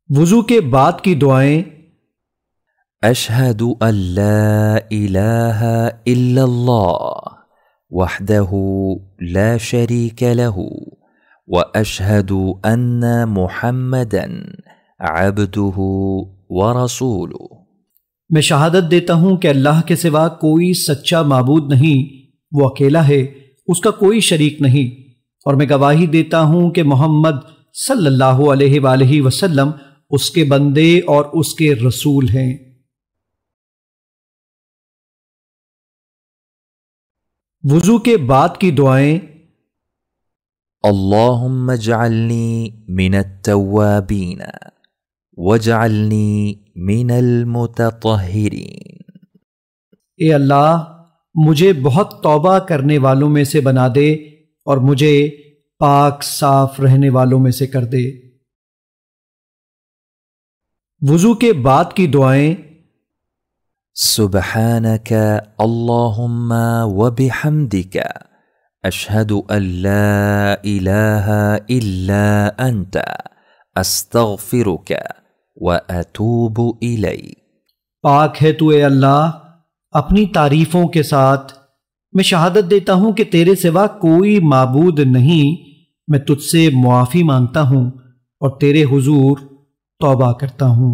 وضو کے بعد کی دعائیں: اشہد ان لا الہ الا اللہ وحدہ لا شریک لہ واشہد ان محمدا عبدہ ورسولہ۔ میں شہادت دیتا ہوں کہ اللہ کے سوا کوئی سچا معبود نہیں، وہ اکیلا ہے، اس کا کوئی شریک نہیں، اور میں گواہی دیتا ہوں کہ محمد صلی اللہ علیہ وآلہ وسلم اس کے بندے اور اس کے رسول ہیں۔ وضو کے بعد کی دعائیں: اللہم اجعلنی من التوابین واجعلنی من المتطہرین۔ اے اللہ، مجھے بہت توبہ کرنے والوں میں سے بنا دے اور مجھے پاک صاف رہنے والوں میں سے کر دے۔ وضو کے بعد کی دعائیں: سبحانک اللہم وبحمدک اشہد ان لا الہ الا انت استغفرک واتوب الیک۔ پاک ہے تو اے اللہ، اپنی تعریفوں کے ساتھ میں شہادت دیتا ہوں کہ تیرے سوا کوئی معبود نہیں، میں تجھ سے معافی مانگتا ہوں اور تیرے حضور توبہ کرتا ہوں۔